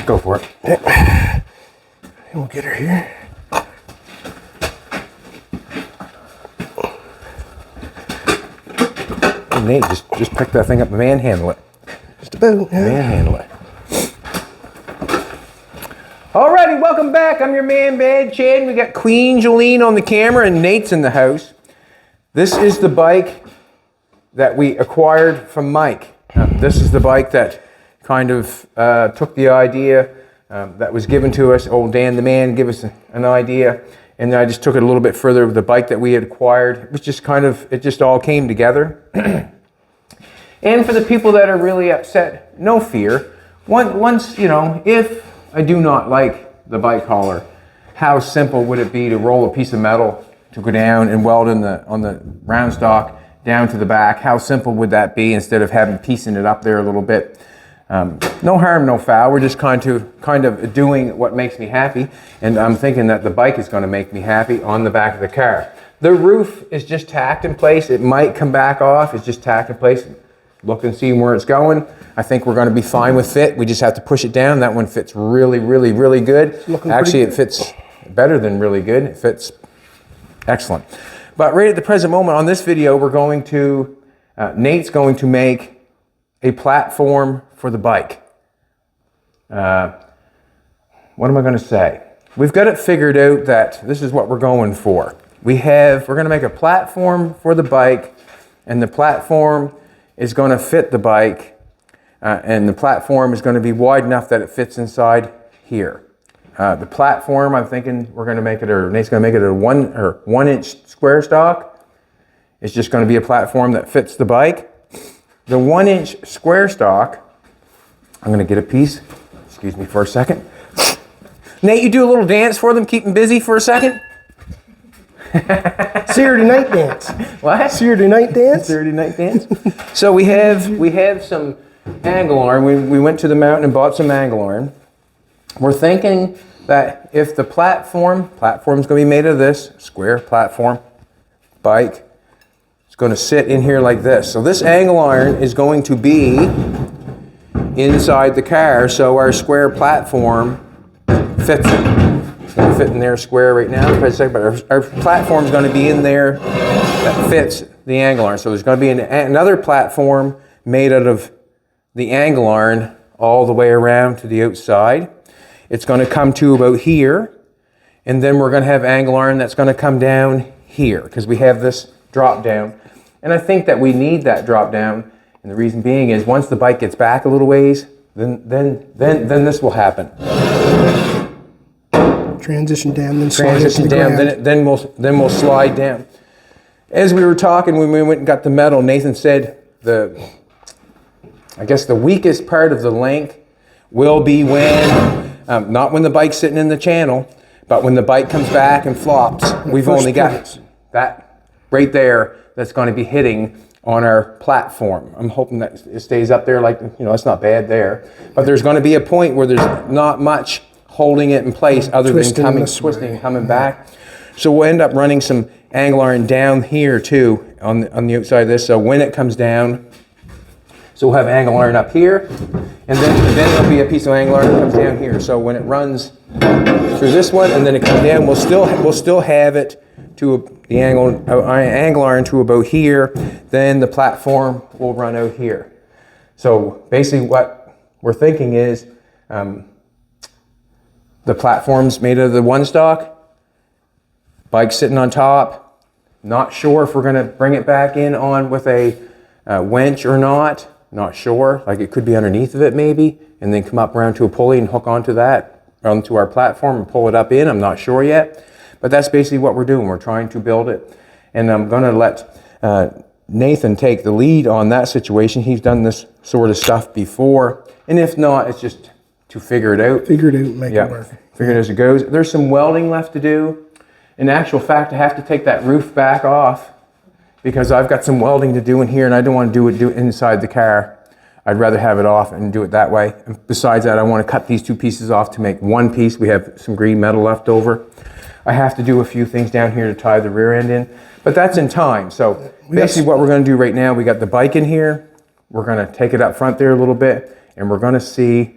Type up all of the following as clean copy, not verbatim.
Go for it. And we'll get her here. Nate, just pick that thing up and manhandle it. Just about. Yeah. Manhandle it. Alrighty, welcome back. I'm your man, Bad Chad. We got Queen Jolene on the camera and Nate's in the house. This is the bike that we acquired from Mike. This is the bike that kind of took the idea that was given to us. Old Dan the man gave us an idea, and then I just took it a little bit further with the bike that we had acquired. It was just kind of, it just all came together. And for the people that are really upset, no fear. Once, you know, if I do not like the bike hauler, how simple would it be to roll a piece of metal to go down and weld on the round stock down to the back? How simple would that be instead of having piecing it up there a little bit? No harm, no foul. We're just kind of doing what makes me happy, and I'm thinking that the bike is going to make me happy on the back of the car. The roof is just tacked in place. It might come back off. It's just tacked in place. Look and see where it's going. I think we're going to be fine with fit. We just have to push it down. That one fits really, really, really good. Actually, it fits better than really good. It fits excellent. But right at the present moment on this video, we're going to, Nate's going to make a platform for the bike. What am I going to say? We've got it figured out that this is what we're going for. We're going to make a platform for the bike, and the platform is going to fit the bike, and the platform is going to be wide enough that it fits inside here. The platform, I'm thinking we're going to make it, or Nate's going to make it a 1 inch square stock. It's just going to be a platform that fits the bike. The 1 inch square stock, I'm going to get a piece. Excuse me for a second. Nate, you do a little dance for them, keep them busy for a second. Saturday night dance. What? Saturday night dance? Saturday night dance. So we have some angle iron. We went to the mountain and bought some angle iron. We're thinking that if the platform's going to be made of this square platform bike, it's going to sit in here like this. So this angle iron is going to be inside the car, so our square platform fits it. It's going to fit in there square right now, but our platform is going to be in there that fits the angle iron. So there's going to be another platform made out of the angle iron all the way around to the outside. It's going to come to about here, and then we're going to have angle iron that's going to come down here because we have this drop down. And I think that we need that drop down, and the reason being is once the bike gets back a little ways, then this will happen. Transition down, then slide Transition down, then we'll slide down. As we were talking when we went and got the metal, Nathan said I guess the weakest part of the length will be when, not when the bike's sitting in the channel, but when the bike comes back and flops. We've only got that right there that's going to be hitting on our platform. I'm hoping that it stays up there, like, you know, it's not bad there. But there's going to be a point where there's not much holding it in place other than twisting, coming back. So we'll end up running some angle iron down here too on the outside of this. So when it comes down, so we'll have angle iron up here, and then there'll be a piece of angle iron that comes down here. So when it runs through this one and then it comes down, we'll still have it to the angle iron to about here. Then the platform will run out here. So basically what we're thinking is the platform's made of the one stock, bike sitting on top. Not sure if we're going to bring it back in on with a winch or not. Not sure. Like it could be underneath of it maybe, and then come up around to a pulley and hook onto that, onto our platform and pull it up in. I'm not sure yet. But that's basically what we're doing. We're trying to build it. And I'm going to let Nathan take the lead on that situation. He's done this sort of stuff before. And if not, it's just to figure it out. Figure it out and make it work. Figure it as it goes. There's some welding left to do. In actual fact, I have to take that roof back off because I've got some welding to do in here, and I don't want to do it inside the car. I'd rather have it off and do it that way. And besides that, I want to cut these two pieces off to make one piece. We have some green metal left over. I have to do a few things down here to tie the rear end in, but that's in time. So basically what we're going to do right now, we got the bike in here. We're going to take it up front there a little bit, and we're going to see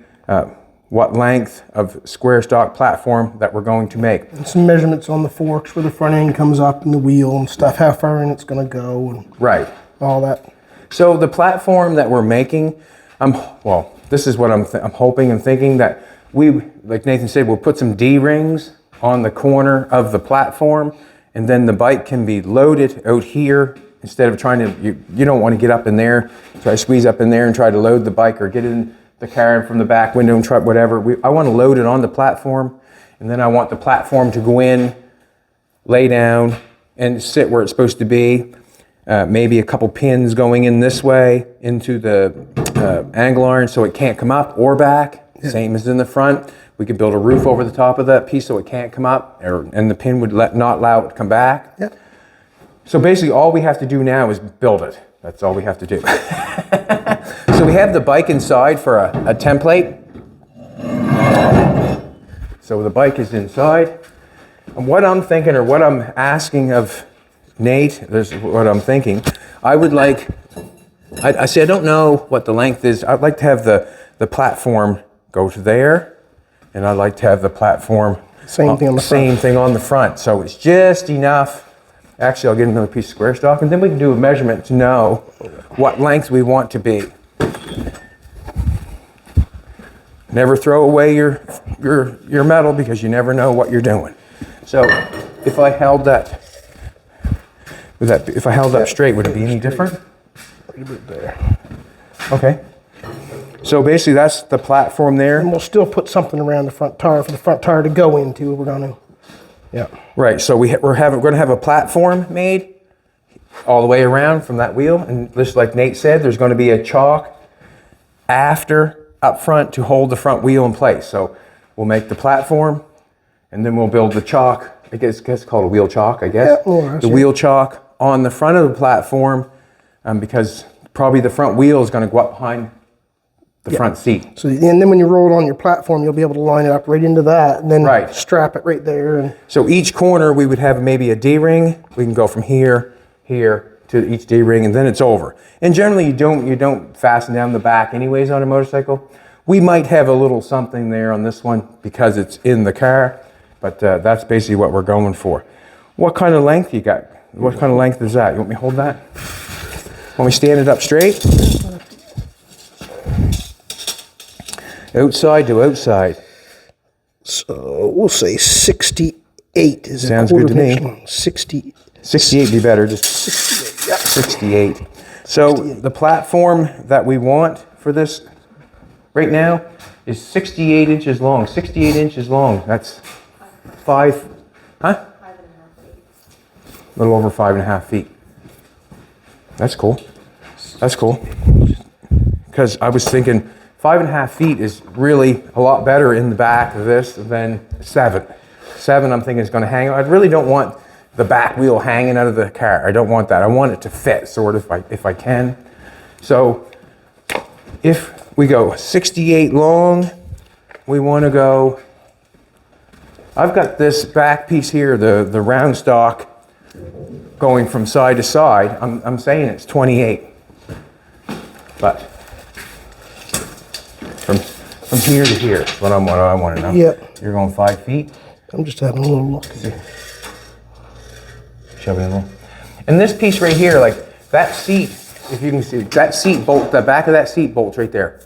what length of square stock platform that we're going to make. And some measurements on the forks where the front end comes up and the wheel and stuff, how far in it's going to go and Right. all that. So the platform that we're making, this is what I'm hoping and thinking that we, like Nathan said, we'll put some D-rings on the corner of the platform, and then the bike can be loaded out here instead of trying to, you don't want to get up in there, try to squeeze up in there and try to load the bike or get in the car from the back window and try whatever. I want to load it on the platform, and then I want the platform to go in, lay down, and sit where it's supposed to be. Maybe a couple pins going in this way into the angle iron so it can't come up or back, same as in the front. We could build a roof over the top of that piece so it can't come up, and the pin would not allow it to come back. Yeah. So basically all we have to do now is build it. That's all we have to do. So we have the bike inside for a template. So the bike is inside. And what I'm thinking, or what I'm asking of Nate, this is what I'm thinking. I would like, I say I don't know what the length is. I'd like to have the platform go to there, and I'd like to have the platform Same thing on the same front. thing on the front. So it's just enough. Actually, I'll get another piece of square stock, and then we can do a measurement to know what length we want to be. Never throw away your metal, because you never know what you're doing. So if I held that, if I held that straight, would it be any different? Right about there. Okay. So basically that's the platform there. And we'll still put something around the front tire for the front tire to go into. We're going to, yeah. Right, so we're going to have a platform made all the way around from that wheel, and just like Nate said, there's going to be a chalk up front to hold the front wheel in place. So we'll make the platform, and then we'll build the chalk. I guess it's called a wheel chalk, I guess. Yeah, more or less, the wheel chalk on the front of the platform, because probably the front wheel is going to go up behind the front seat. So and then when you roll it on your platform, you'll be able to line it up right into that, and then Right. strap it right there. And So each corner we would have maybe a D-ring. We can go from here to each D-ring, and then it's over. And generally you don't fasten down the back anyways on a motorcycle. We might have a little something there on this one because it's in the car, but that's basically what we're going for. What kind of length you got? What kind of length is that? You want me to hold that? Want me to stand it up straight? Outside to outside. so we'll say 68 is Sounds a quarter good to of an inch me. long. 60. 68 be better, just 68. So the platform that we want for this right now is 68 inches long. 68 inches long. That's 5.5 feet. A little over 5.5 feet. That's cool. That's cool. Because I was thinking 5.5 feet is really a lot better in the back of this than 7. 7 I'm thinking is going to hang. I really don't want the back wheel hanging out of the car. I don't want that. I want it to fit sort of if I can. So if we go 68 long, we want to go, I've got this back piece here, the round stock going from side to side. I'm saying it's 28. But from here to here is what I want to know. Yep. You're going 5 feet. I'm just having a little look. Shove it in there. And this piece right here, like that seat, if you can see, that seat bolt, the back of that seat bolt's right there.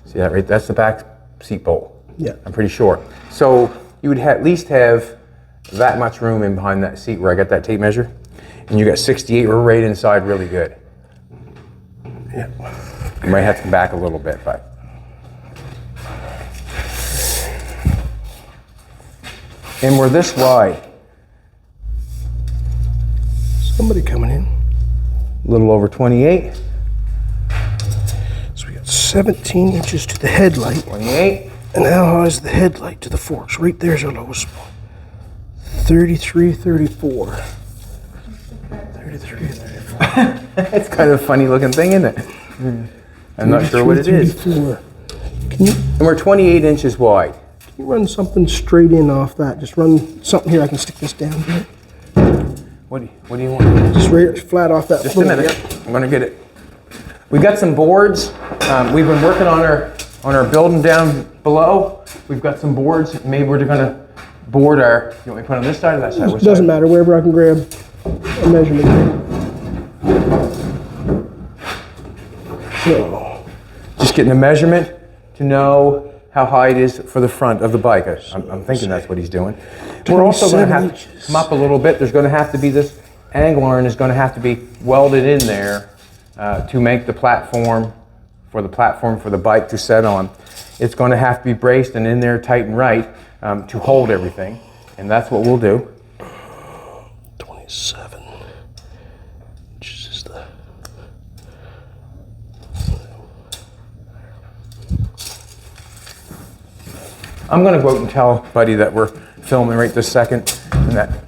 See that right? That's the back seat bolt. Yeah. I'm pretty sure. So you would at least have that much room in behind that seat where I got that tape measure. And you got 68 right inside really good. Yeah. You might have to come back a little bit, but. And we're this wide. Somebody coming in. A little over 28. So we got 17 inches to the headlight. 28. And how high is the headlight to the forks? Right there's our lowest spot. 33, 34. 33, 34. It's kind of a funny looking thing, isn't it? I'm not sure what it is. 34. Can you And we're 28 inches wide. run something straight in off that? Just run something here. I can stick this down here. What do you want? Just right flat off that Just a floor. minute. Yep. I'm gonna get it. We've got some boards. We've been working on our on our building down below, we've got some boards. Maybe we're gonna board our, you want me to put it on this side or that side? Which Doesn't side? matter, wherever I can grab a measurement. So, Just getting a measurement to know how high it is for the front of the bike. I'm thinking that's what he's doing. We're also going to have to come up a little bit. There's going to have to be this angle iron is going to have to be welded in there to make the platform for the bike to set on. It's going to have to be braced and in there tight and right to hold everything, and that's what we'll do. 27 inches is the... I'm going to go out and tell Buddy that we're filming right this second, and that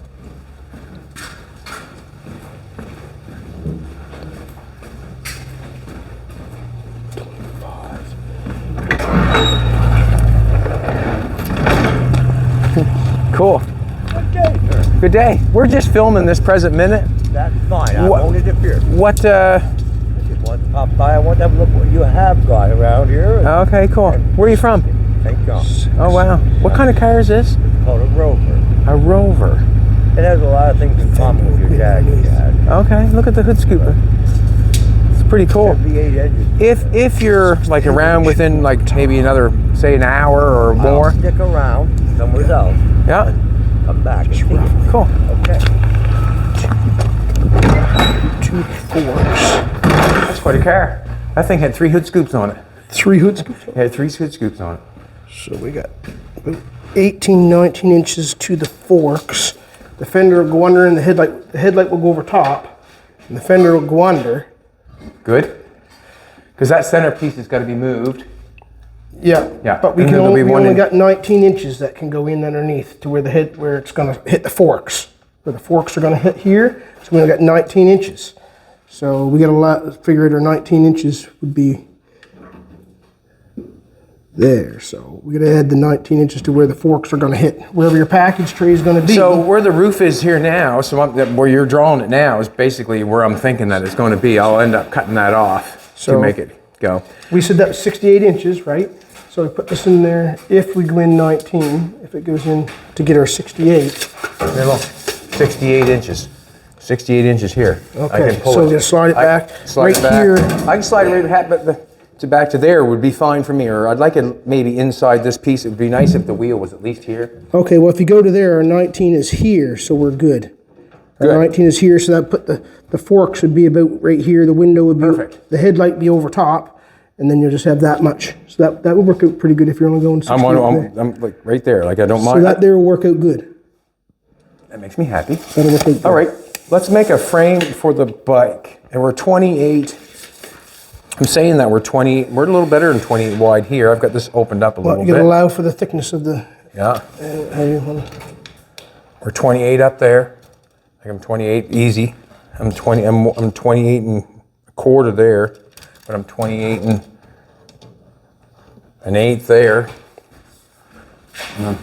cool. Good day, sir. Good day. We're just filming this present minute. That's fine. I What- won't interfere. What? I just want to pop by. I want to have a look what you have got around here. Okay, cool. Where are you from? St. John. Oh wow. What kind of car is this? It's called a Rover. A Rover. It has a lot of things in common with your dad's dad. Okay. Look at the hood scooper. It's pretty cool. 78 edges. If you're like around within like maybe another say an hour or more. I'll stick around somewhere else. Yeah. Come back and see you. Cool. Okay. 2 forks. That's quite a car. That thing had 3 hood scoops on it. 3 hood scoops. It had 3 hood scoops on it. So we got about 18, 19 inches to the forks. The fender will go under and the headlight will go over top. And the fender will go under. Good. Because that centerpiece has got to be moved. Yeah. Yeah, But we and can then there'll only, be we one only in- got 19 inches that can go in underneath to where it's going to hit the forks. Where the forks are going to hit here. So we only got 19 inches. So we got a lot, figure it, our 19 inches would be there. So we're going to add the 19 inches to where the forks are going to hit, wherever your package tray is going to be. So where the roof is here now, where you're drawing it now is basically where I'm thinking that it's going to be. I'll end up cutting that off to So- make it go. We said that was 68 inches, right? So we put this in there. If we go in 19, if it goes in to get our 68. Here, look, 68 inches. 68 inches here. I Okay, can pull so it. we're gonna slide it back. Slide Right it back. here. I can slide it right back, but to back to there would be fine for me. Or I'd like it maybe inside this piece. It would be nice if the wheel was at least here. Okay, well if you go to there, our 19 is here, so we're good. Our Good. 19 is here, so that put the forks would be about right here. The window would be, Perfect. the headlight would be over top, and then you'll just have that much. So that would work out pretty good if you're only going 68 there. I'm like right there. Like I don't So mind. that there will work out good. That makes me happy. That'll work out good. All right, let's make a frame for the bike. And we're 28. I'm saying that we're a little better than 28 wide here. I've got this opened up a Well, little you gotta bit. allow for the thickness of the, Yeah, how you wanna, we're 28 up there. Like I'm 28 easy. I'm 28 and a quarter there, but I'm 28 and an eighth there. And I'm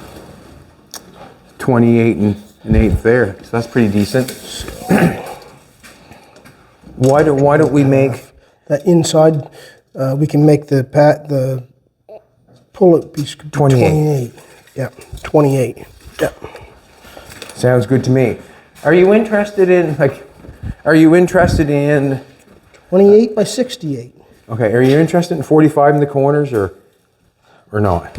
28 and an eighth there. So that's pretty decent. Why don't we make that inside, we can make the pull-out piece could be 28. 28. Yeah, 28. Yeah. Sounds good to me. Are you interested in 28 by 68. okay, are you interested in 45 in the corners or not?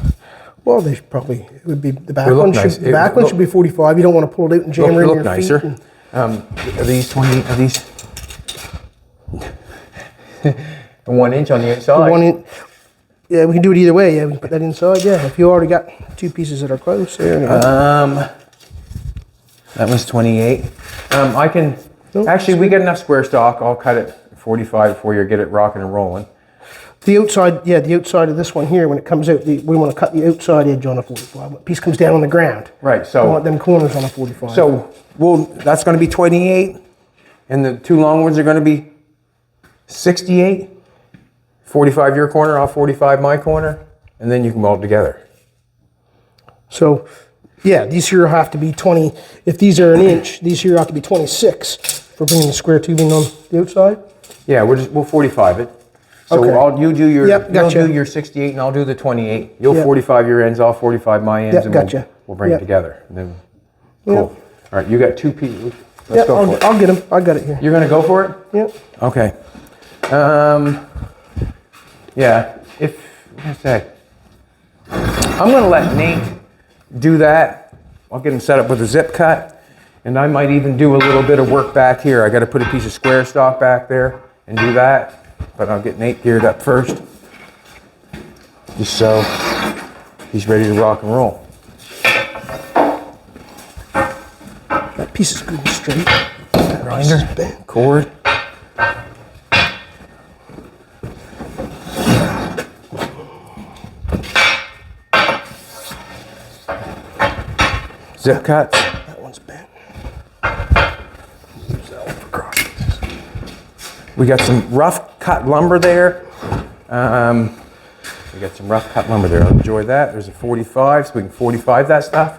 Well, they should probably, it would be, the back It would look one nice. should, the back one should be 45. You don't want to pull it out and jam it in Look your nicer. feet. Are these 20, are these 1 inch on the outside? Yeah, we can do it either way. Yeah, we can put that inside. Yeah, if you already got 2 pieces that are close there. That was 28. I can, Nope. actually we get enough square stock. I'll cut it 45 before you get it rocking and rolling. The outside, yeah, the outside of this one here, when it comes out, we want to cut the outside edge on a 45. When a piece comes down on the ground. Right, I so, want them corners on a 45. so that's gonna be 28 and the 2 long ones are gonna be 68. 45 your corner, I'll 45 my corner, and then you can weld together. So, yeah, these here have to be 20. If these are an inch, these here have to be 26 for bringing the square tubing on the outside. Yeah, we'll 45 it. So Okay. you do your, Yep, gotcha. you'll do your 68 and I'll do the 28. You'll Yep. 45 your ends, I'll 45 my ends, Yep, and gotcha. we'll bring Yep. it together. And then, Yep. cool. All right, you got 2 pieces. Let's Yep, go for it. I'll get them. I got it here. You're gonna go for it? Yep. Okay. Yeah, if, what can I say? I'm gonna let Nate do that. I'll get him set up with a zip cut, and I might even do a little bit of work back here. I gotta put a piece of square stock back there and do that, but I'll get Nate geared up first, just so he's ready to rock and roll. That piece is good and straight. Grinder, cord. Zip cuts. That one's bent. We got some rough cut lumber there. I'll enjoy that. There's a 45, so we can 45 that stuff.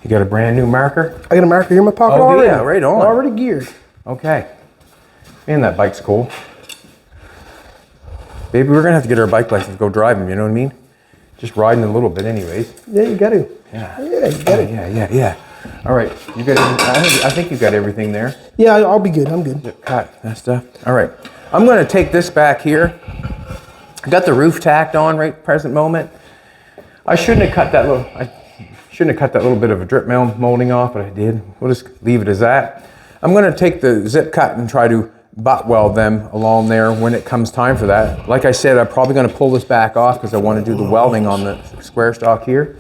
You got a brand new marker? I got a marker here in my pocket Oh, already. yeah, right on. Already geared. Okay. Man, that bike's cool. Baby, we're gonna have to get our bike license, go driving, you know what I mean? Just riding a little bit anyways. Yeah, you got to. Yeah. Yeah, you got it. Yeah. All right, you got I think you got everything there. Yeah, I'll be good. I'm good. Cut that stuff. All right, I'm gonna take this back here. I got the roof tacked on right present moment. I shouldn't have cut that little bit of a drip molding off, but I did. We'll just leave it as that. I'm gonna take the zip cut and try to butt weld them along there when it comes time for that. Like I said, I'm probably gonna pull this back off because I want to do the welding on the square stock here.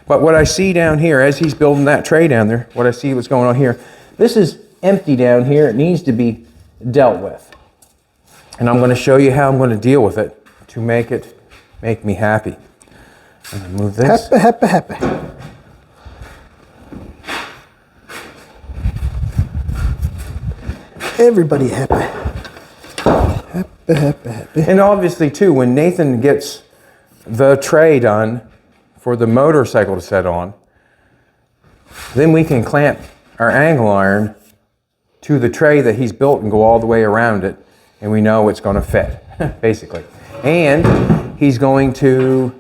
But what I see down here, as he's building that tray down there, what I see what's going on here, this is empty down here. It needs to be dealt with. And I'm gonna show you how I'm gonna deal with it to make me happy. I'm gonna move this. Happy. Everybody happy. Happy. And obviously too, when Nathan gets the tray done for the motorcycle to set on, then we can clamp our angle iron to the tray that he's built and go all the way around it, and we know it's going to fit, basically. And he's going to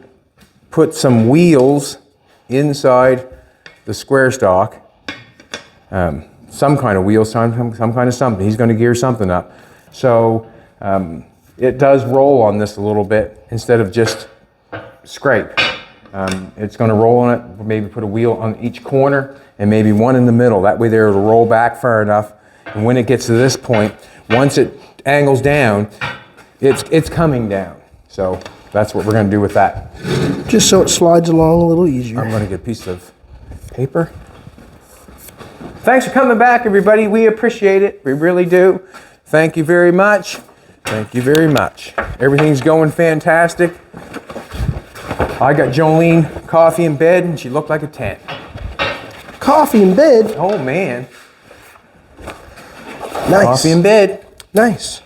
put some wheels inside the square stock, some kind of wheel, some kind of something. He's going to gear something up. So it does roll on this a little bit instead of just scrape. It's going to roll on it, maybe put a wheel on each corner and maybe one in the middle. That way there it'll roll back far enough. And when it gets to this point, once it angles down, it's coming down. So that's what we're going to do with that. Just so it slides along a little easier. I'm going to get a piece of paper. Thanks for coming back, everybody. We appreciate it. We really do. Thank you very much. Thank you very much. Everything's going fantastic. I got Jolene coffee in bed, and she looked like a 10. Coffee in bed. Oh, man. Nice. Coffee in bed. Nice.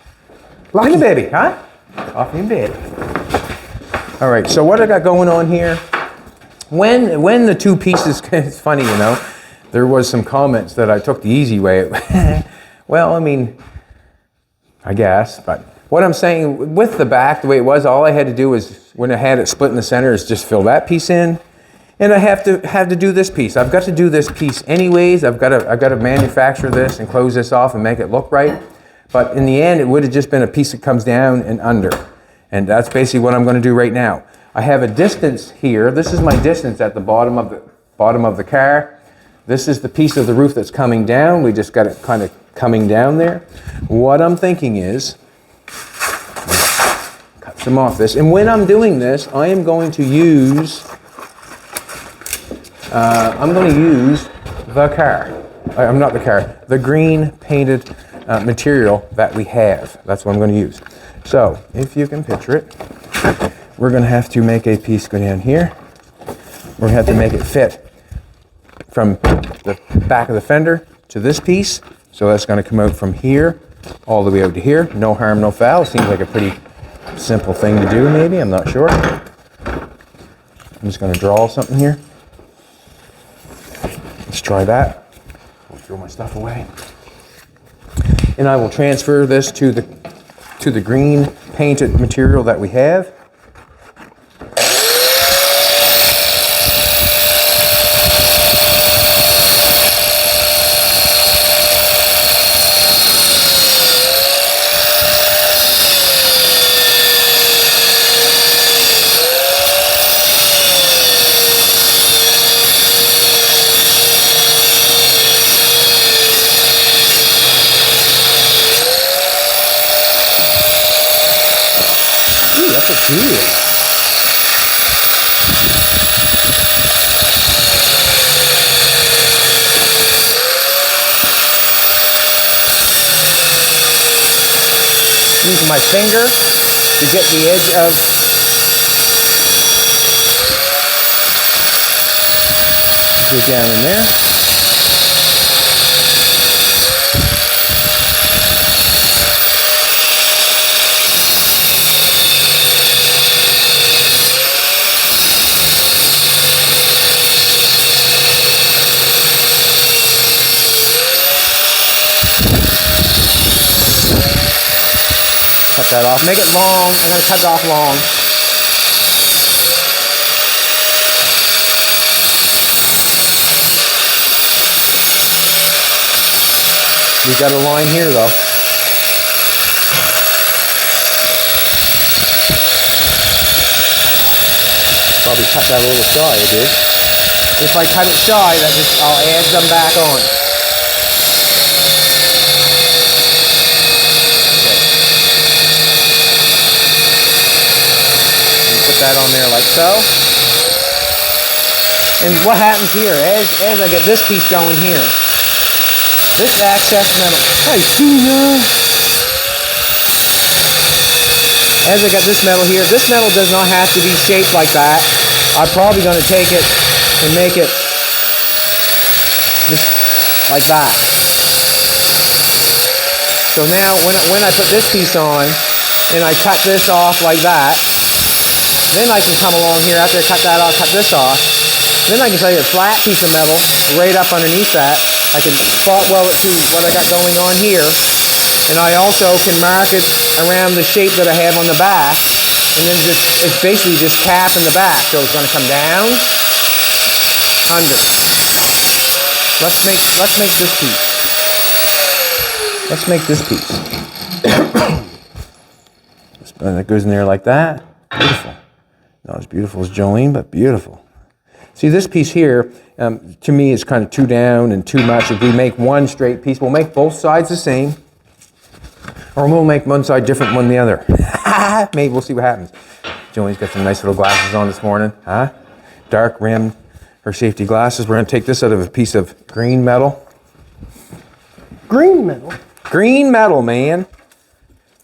Look at the baby, huh? Coffee in bed. All right, so what I got going on here, when the two pieces, it's funny, you know, there was some comments that I took the easy way. Well, I mean, I guess, but what I'm saying, with the back, the way it was, all I had to do was, when I had it split in the center, is just fill that piece in, and I have to do this piece. I've got to do this piece anyways. I've got to manufacture this and close this off and make it look right. But in the end, it would have just been a piece that comes down and under. And that's basically what I'm going to do right now. I have a distance here. This is my distance at the bottom of the car. This is the piece of the roof that's coming down. We just got it kind of coming down there. What I'm thinking is, cut some off this. And when I'm doing this, I am going to use, the car. I'm not the car, the green painted material that we have. That's what I'm going to use. So, if you can picture it, we're going to have to make a piece go down here. We're going to have to make it fit from the back of the fender to this piece. So that's going to come out from here all the way out to here. No harm, no foul. Seems like a pretty simple thing to do, maybe. I'm not sure. I'm just going to draw something here. Let's try that. I'll throw my stuff away. And I will transfer this to the green painted material that we have. Ooh, that looks good. Using my finger to get the edge of go down in there. Cut that off. Make it long. I'm going to cut it off long. We've got a line here though. Probably cut that a little shy, dude. If I cut it shy, I'll add them back on. That on there like so. And what happens here, as I get this piece going here, this access metal, hey, as I got this metal here, this metal does not have to be shaped like that. I'm probably going to take it and make it just like that. So now when I put this piece on and I cut this off like that, then I can come along here after I cut that off, cut this off. Then I can take a flat piece of metal right up underneath that. I can spot weld it to what I got going on here. And I also can mark it around the shape that I have on the back. And then it's basically just cap in the back. So it's going to come down, under. Let's make this piece. Let's make this piece. That goes in there like that. Beautiful. Not as beautiful as Jolene, but beautiful. See, this piece here, to me, is kind of too down and too much. If we make one straight piece, we'll make both sides the same, or we'll make one side different than the other. Maybe we'll see what happens. Jolene's got some nice little glasses on this morning, huh? Dark rimmed, her safety glasses. We're going to take this out of a piece of green metal. Green metal? Green metal, man.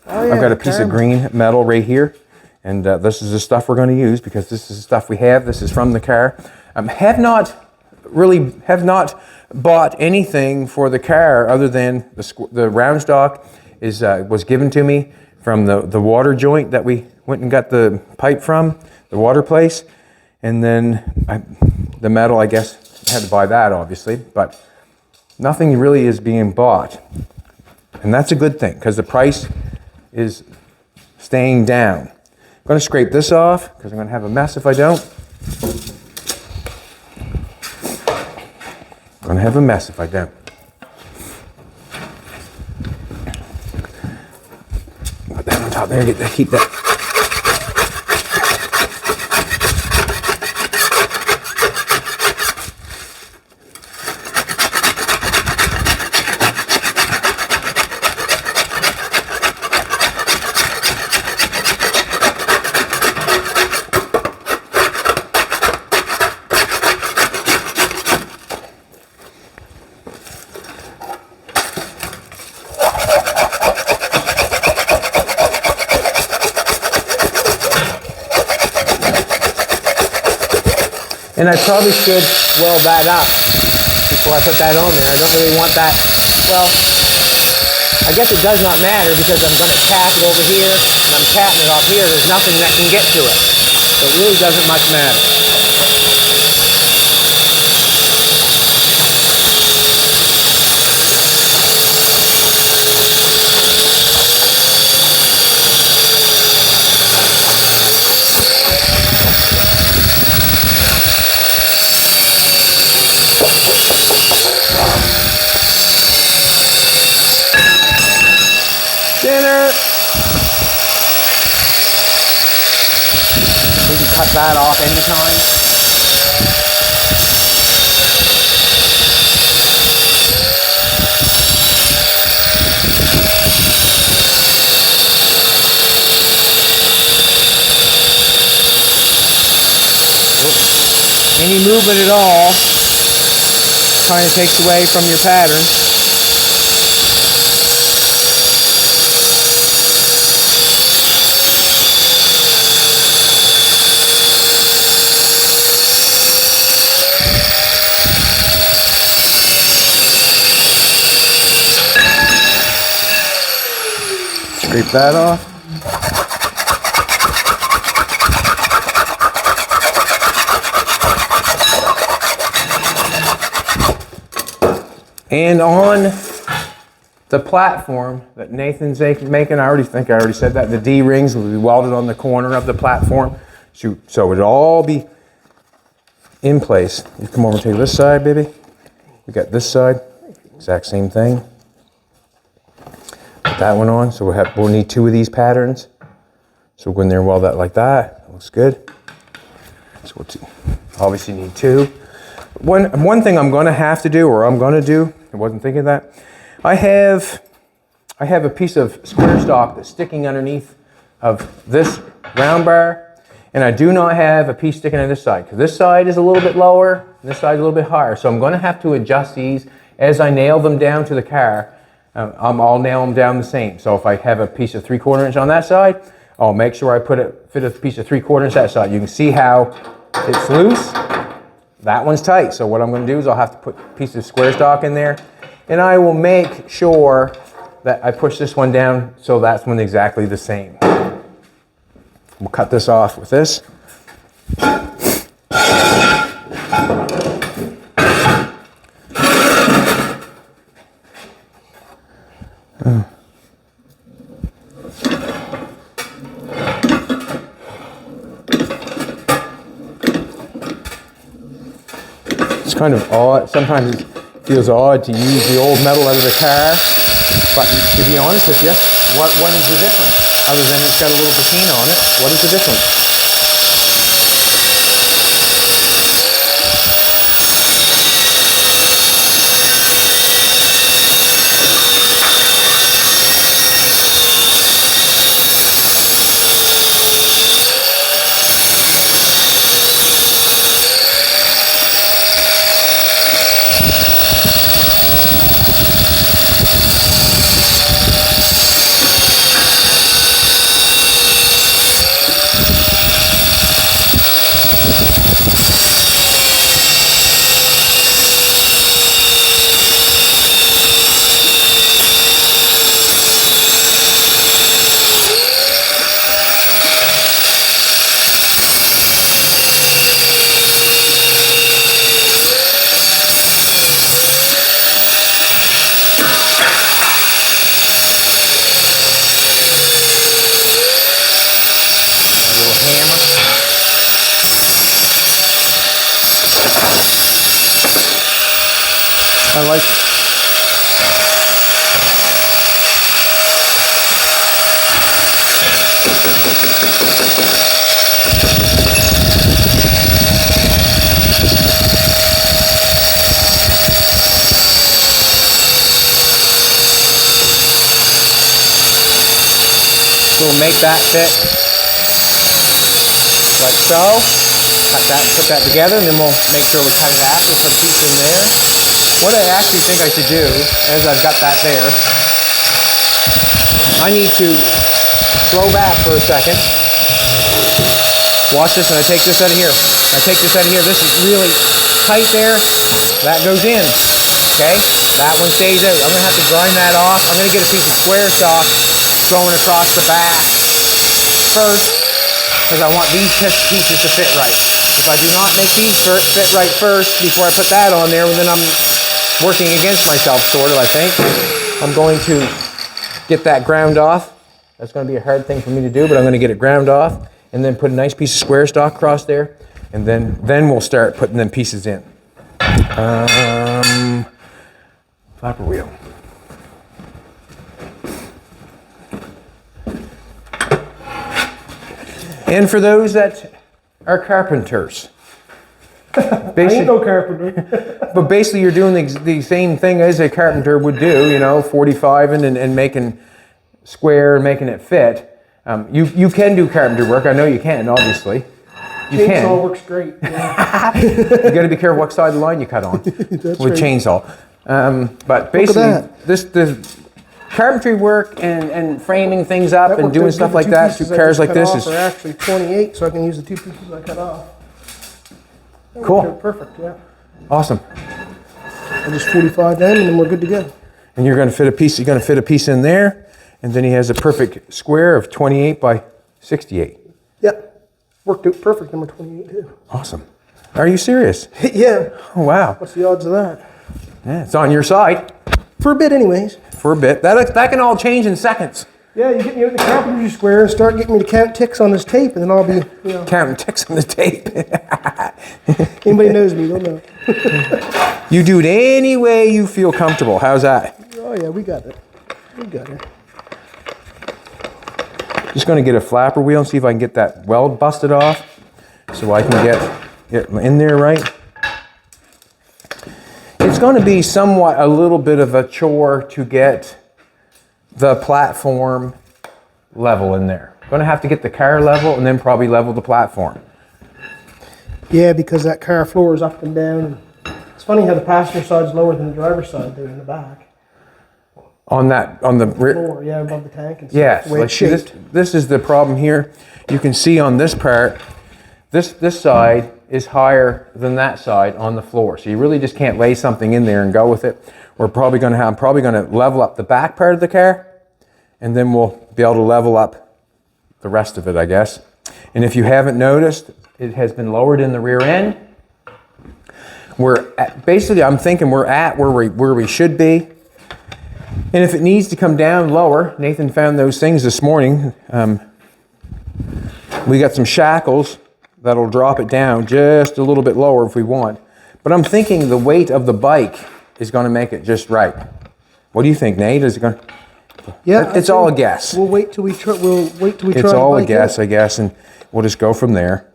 Oh, yeah, I've got a piece of green metal right here. And this is the stuff we're going to use because this is the stuff we have. This is from the car. Have not bought anything for the car other than the round stock was given to me from the water joint that we went and got the pipe from, the water place. And then the metal, I guess, had to buy that obviously, but nothing really is being bought. And that's a good thing because the price is staying down. I'm going to scrape this off because I'm going to have a mess if I don't. I'm going to have a mess if I don't. Put that on top there, keep that. And I probably should weld that up before I put that on there. I don't really want that. Well, I guess it does not matter because I'm going to cap it over here and I'm capping it off here. There's nothing that can get to it. So it really doesn't much matter. cut that off anytime. Any movement at all kind of takes away from your pattern. Scrape that off. And on the platform that Nathan's making, I already said that, the D-rings will be welded on the corner of the platform. So it'll all be in place. You come over to this side, baby. We got this side, exact same thing. Put that one on, so we'll need 2 of these patterns. So we'll go in there and weld that like that. That looks good. So we'll obviously need 2. One thing I'm going to have to do, or I'm going to do, I wasn't thinking of that. I have a piece of square stock that's sticking underneath of this round bar, and I do not have a piece sticking on this side, because this side is a little bit lower, and this side is a little bit higher. So I'm going to have to adjust these as I nail them down to the car. I'll nail them down the same. So if I have a piece of 3/4 inch on that side, I'll make sure I fit a piece of 3/4 inch that side. You can see how it's loose. That one's tight, so what I'm going to do is I'll have to put a piece of square stock in there, and I will make sure that I push this one down so that's one exactly the same. We'll cut this off with this. It's kind of odd. Sometimes it feels odd to use the old metal out of the car, but to be honest with you, what is the difference? Other than it's got a little patina on it, what is the difference? I like it. So we'll make that fit like so. Cut that, put that together, and then we'll make sure we cut it after, put a piece in there. What I actually think I should do, as I've got that there, I need to slow back for a second. Watch this, and I take this out of here. I take this out of here. This is really tight there. That goes in, okay? That one stays out. I'm gonna have to grind that off. I'm gonna get a piece of square stock thrown across the back first, because I want these pieces to fit right. If I do not make these fit right first before I put that on there, then I'm working against myself, sort of, I think. I'm going to get that ground off. That's going to be a hard thing for me to do, but I'm going to get it ground off and then put a nice piece of square stock across there, and then we'll start putting them pieces in. Flapper wheel. And for those that are carpenters. I ain't no carpenter. But basically you're doing the same thing as a carpenter would do, you know, 45ing and making square and making it fit. You can do carpenter work. I know you can, obviously. You Chainsaw can. works great. Yeah. You got to be careful what side of the line you cut on with right. chainsaw. But basically, the carpentry work and framing things up and doing stuff like that to cars like this is are actually 28, so I can use the 2 pieces I cut off. That cool. worked out perfect, yeah. Awesome. I'll just 45 them, and then we're good to go. And you're going to fit a piece. You're going to fit a piece in there, and then he has a perfect square of 28 by 68. Yep. Worked out perfect, number 28 too. Awesome. Are you serious? Yeah. Oh, wow. What's the odds of that? Yeah, it's on your side. For a bit anyways. For a bit. That can all change in seconds. Yeah, you get me out in the carpentry square and start getting me to count ticks on this tape, and then I'll be, you know. Counting ticks on the tape. Anybody knows me, they'll know. You do it any way you feel comfortable. How's that? Oh yeah, we got it. We got it. Just going to get a flapper wheel and see if I can get that weld busted off so I can get in there right. It's going to be somewhat a little bit of a chore to get the platform level in there. Going to have to get the car level and then probably level the platform. Yeah, because that car floor is up and down. It's funny how the passenger side's lower than the driver's side there in the back. On the rear. Floor, yeah, above the tank and stuff. Yes, the way like it's see, shaped. this is the problem here. You can see on this part, this side is higher than that side on the floor. So you really just can't lay something in there and go with it. I'm probably going to level up the back part of the car, and then we'll be able to level up the rest of it, I guess. And if you haven't noticed, it has been lowered in the rear end. Basically, I'm thinking we're at where we should be. And if it needs to come down lower, Nathan found those things this morning. We got some shackles that'll drop it down just a little bit lower if we want. But I'm thinking the weight of the bike is going to make it just right. What do you think, Nate? Is it going? Yeah, it's all a guess. We'll wait till we try. It's all a guess, I guess, and we'll just go from there.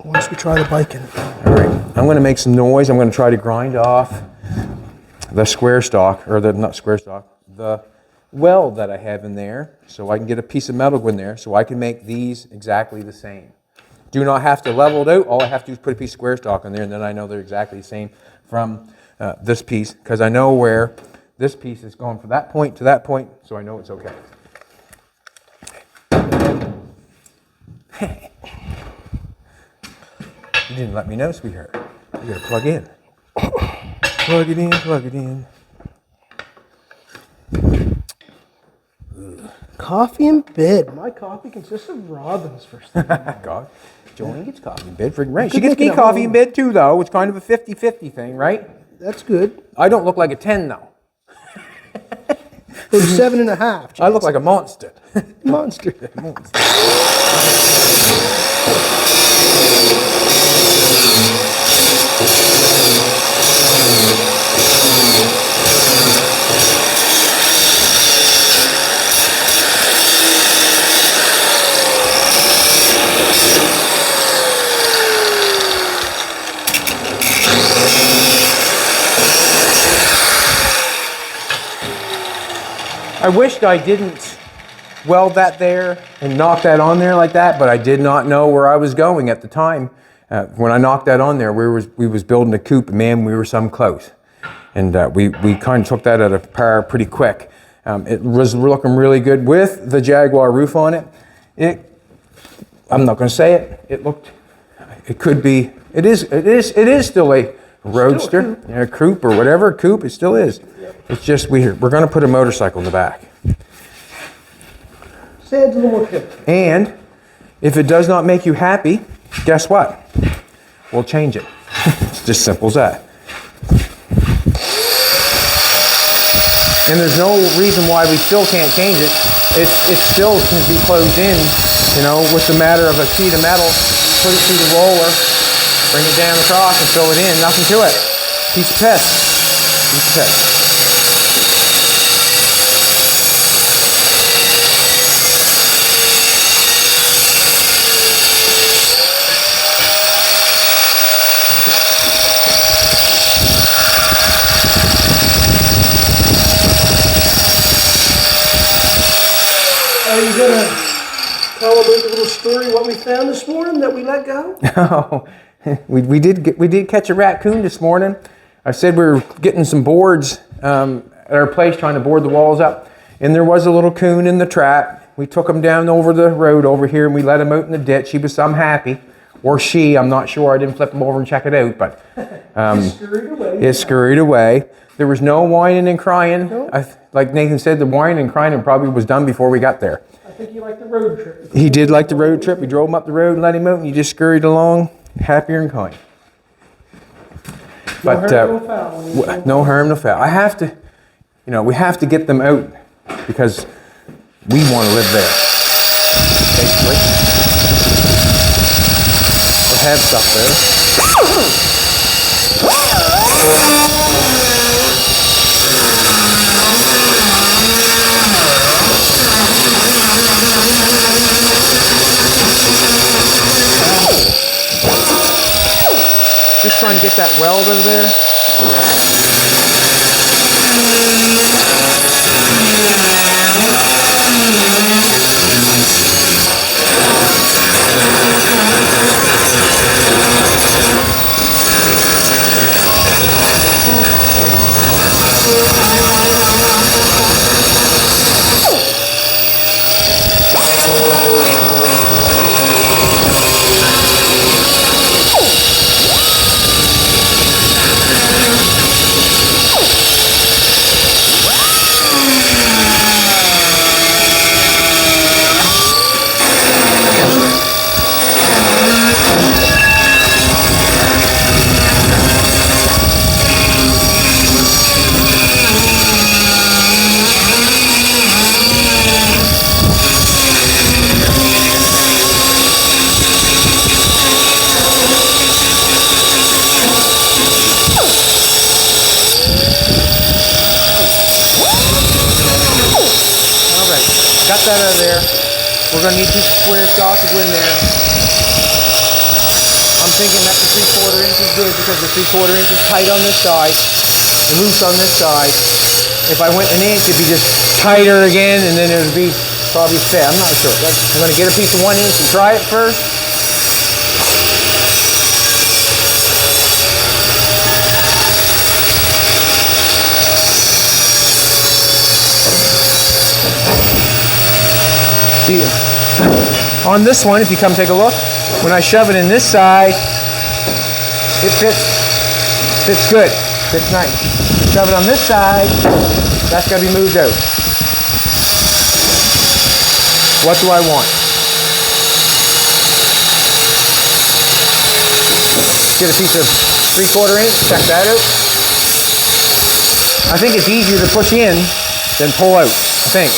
Once we try the bike in. All right, I'm going to make some noise. I'm going to try to grind off the square stock, or not square stock, the weld that I have in there, so I can get a piece of metal in there, so I can make these exactly the same. Do not have to level it out. All I have to do is put a piece of square stock in there, and then I know they're exactly the same from this piece, because I know where this piece is going from that point to that point, so I know it's okay. You didn't let me know, sweetheart. You gotta plug in. Plug it in, plug it in. Coffee in bed. My coffee consists of Robin's first thing. God, Jolene gets coffee in bed. Freaking right. She gets me coffee in bed too, though. It's kind of a 50-50 thing, right? That's good. I don't look like a 10, though. Or 7.5. I look like a monster. Monster. Monster. I wished I didn't weld that there and knock that on there like that, but I did not know where I was going at the time. When I knocked that on there, we was building a coupe, and man, we were some close. And we kind of took that at a par pretty quick. It was looking really good with the Jaguar roof on it. I'm not going to say it. It could be. It is still a roadster, a coupe or whatever. Coupe, it still is. It's just we're going to put a motorcycle in the back. Say it's a little more tip. And if it does not make you happy, guess what? We'll change it. It's just simple as that. And there's no reason why we still can't change it. It still can be closed in, with the matter of a sheet of metal, put it through the roller, bring it down across and fill it in, nothing to it. Piece of piss. Piece of piss. Are you gonna tell them a little story what we found this morning that we let go? Oh, we did catch a raccoon this morning. I said we were getting some boards at our place, trying to board the walls up, and there was a little coon in the trap. We took him down over the road over here, and we let him out in the ditch. He was some happy, or she, I'm not sure. I didn't flip him over and check it out, but it scurried away. There was no whining and crying. Nope. Like Nathan said, the whining and crying probably was done before we got there. I think you liked the road trip. He did like the road trip. We drove him up the road and let him out, and he just scurried along, happier and kind. But no harm, no foul. no harm, no foul. I have to, we have to get them out because we want to live there. Basically, we'll have stuff there. Just trying to get that weld over there. Got that out of there. We're going to need 2 square stock to go in there. I'm thinking that the 3/4 inch is good because the 3/4 inch is tight on this side, the loose on this side. If I went 1 inch, it'd be just tighter again, and then it would be probably fit. I'm not sure. I'm going to get a piece of 1 inch and try it first. See, on this one, if you come take a look, when I shove it in this side, it fits good, fits nice. Shove it on this side, that's got to be moved out. What do I want? Get a piece of 3/4 inch, check that out. I think it's easier to push in than pull out, I think.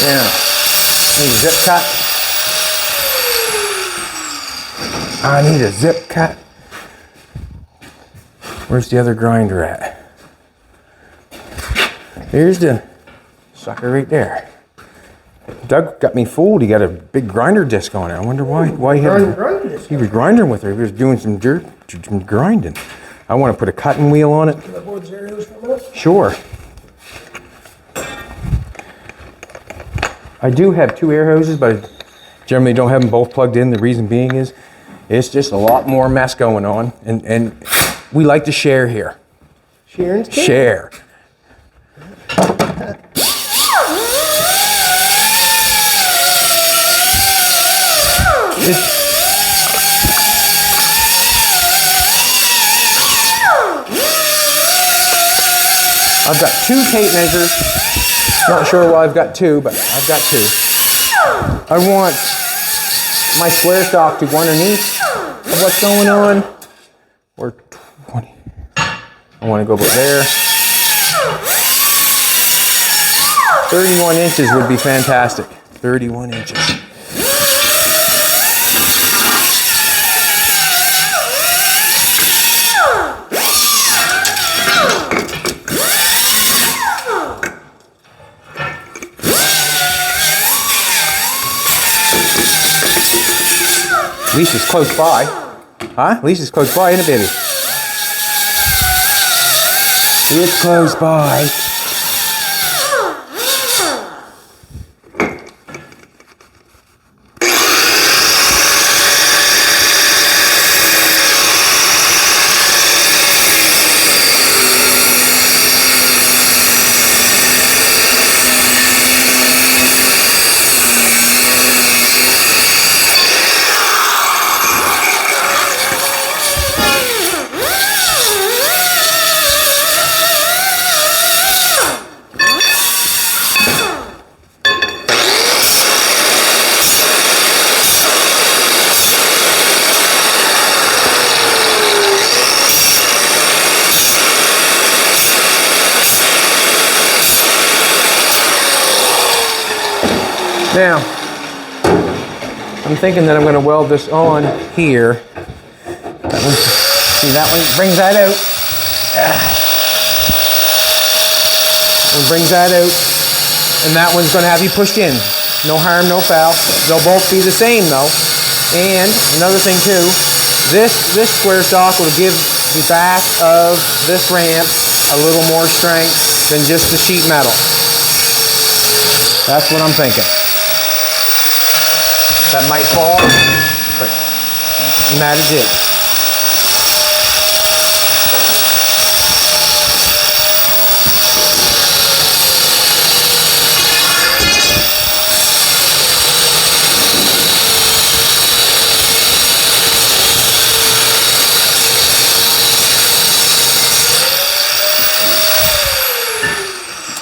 Yeah, need a zip cut. I need a zip cut. Where's the other grinder at? Here's the sucker right there. Doug got me fooled. He got a big grinder disc on it. I wonder why he was grinding with her. He was doing some grinding. I want to put a cutting wheel on it. Can I board the arrows for a minute? Sure. I do have 2 air hoses, but I generally don't have them both plugged in. The reason being is it's just a lot more mess going on, and we like to share here. Sharon's kid? Share. I've got 2 tape measures. Not sure why I've got 2, but I've got 2. I want my square stock to go underneath of what's going on. Or 20. I want to go about there. 31 inches would be fantastic. 31 inches. Lisa's close by. Huh? Lisa's close by, isn't it, baby? It's close by. Now, I'm thinking that I'm going to weld this on here. That one, see, that one brings that out. One brings that out, and that one's going to have you pushed in. No harm, no foul. They'll both be the same though. And another thing too, this square stock will give the back of this ramp a little more strength than just the sheet metal. That's what I'm thinking. That might fall, but that is it.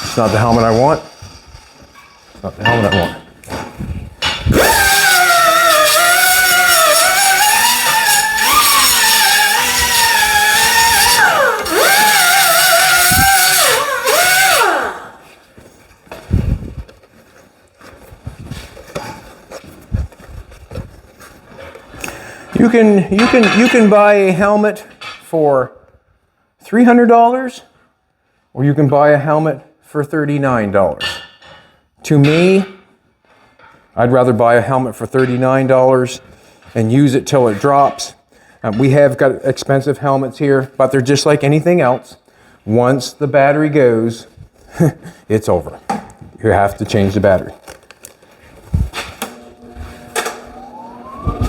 It's not the helmet I want. It's not the helmet I want. You can buy a helmet for $300, or you can buy a helmet for $39. To me, I'd rather buy a helmet for $39 and use it till it drops. We have got expensive helmets here, but they're just like anything else. Once the battery goes, it's over. You have to change the battery.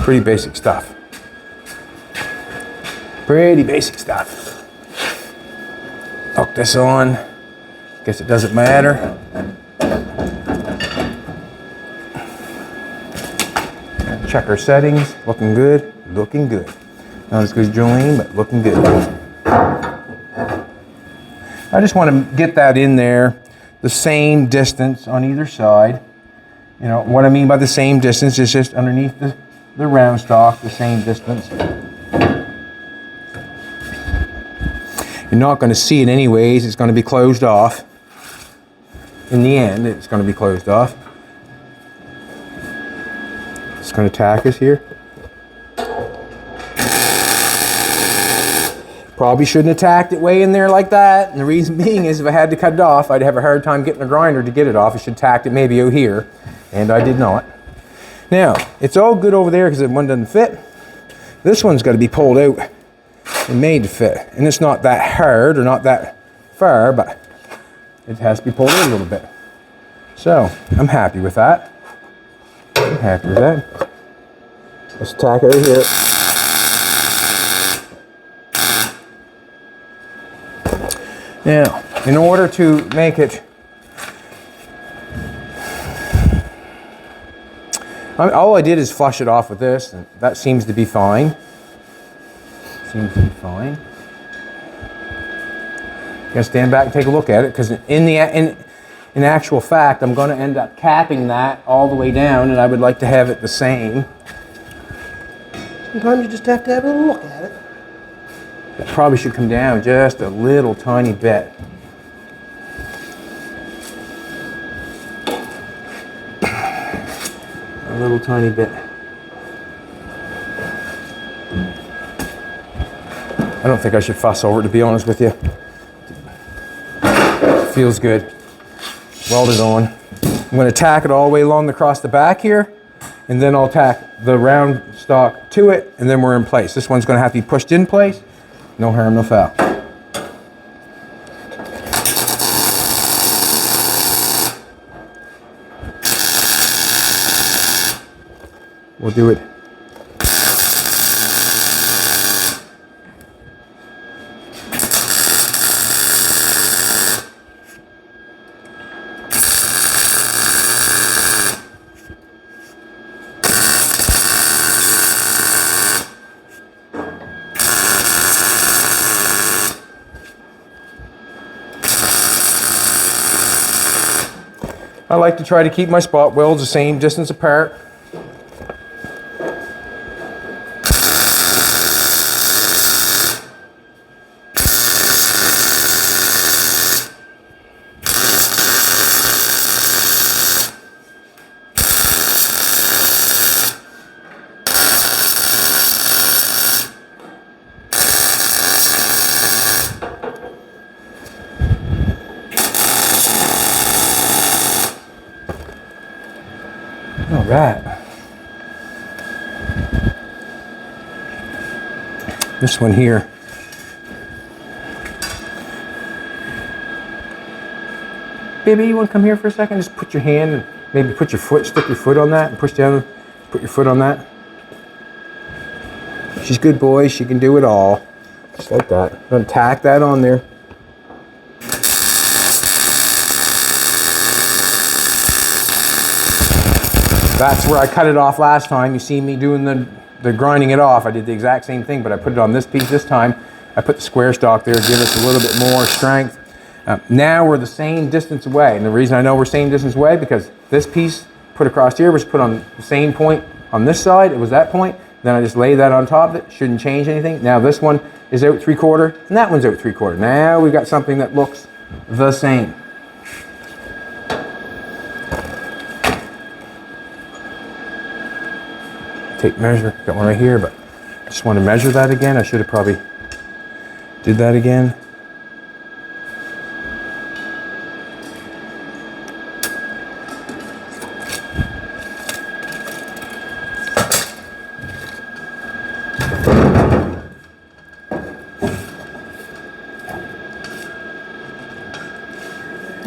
Pretty basic stuff. Pretty basic stuff. Hook this on. Guess it doesn't matter. Check our settings. Looking good. Looking good. Not as good as Jolene, but looking good. I just want to get that in there. The same distance on either side. You know, what I mean by the same distance is just underneath the round stock, the same distance. You're not going to see it anyways. It's going to be closed off. In the end, it's going to be closed off. It's going to tack us here. Probably shouldn't have tacked it way in there like that. And the reason being is if I had to cut it off, I'd have a hard time getting a grinder to get it off. I should have tacked it maybe out here. And I did not. Now, it's all good over there because one doesn't fit. This one's got to be pulled out and made to fit. And it's not that hard or not that far, but it has to be pulled in a little bit. So, I'm happy with that. I'm happy with that. Let's tack it right here. Now, in order to make it, all I did is flush it off with this, and that seems to be fine. Seems to be fine. I'm gonna stand back and take a look at it, because in actual fact, I'm gonna end up capping that all the way down, and I would like to have it the same. Sometimes you just have to have a little look at it. That probably should come down just a little tiny bit. a little tiny bit. I don't think I should fuss over it, to be honest with you. Feels good. Welded on. I'm going to tack it all the way along across the back here, and then I'll tack the round stock to it, and then we're in place. This one's going to have to be pushed in place. No harm, no foul. We'll do it. I like to try to keep my spot welds the same distance apart. All right. This one here. Baby, you want to come here for a second? Just put your hand and maybe put your foot, stick your foot on that and push down, put your foot on that. She's a good boy, she can do it all. Just like that. I'm going to tack that on there. That's where I cut it off last time. You see me doing the grinding it off. I did the exact same thing, but I put it on this piece this time. I put the square stock there to give us a little bit more strength. Now we're the same distance away. And the reason I know we're same distance away, because this piece put across here was put on the same point on this side. It was that point. Then I just lay that on top of it. Shouldn't change anything. Now this one is out 3/4 and that one's out 3/4. Now we've got something that looks the same. Tape measure, got one right here, but I just want to measure that again. I should have probably did that again.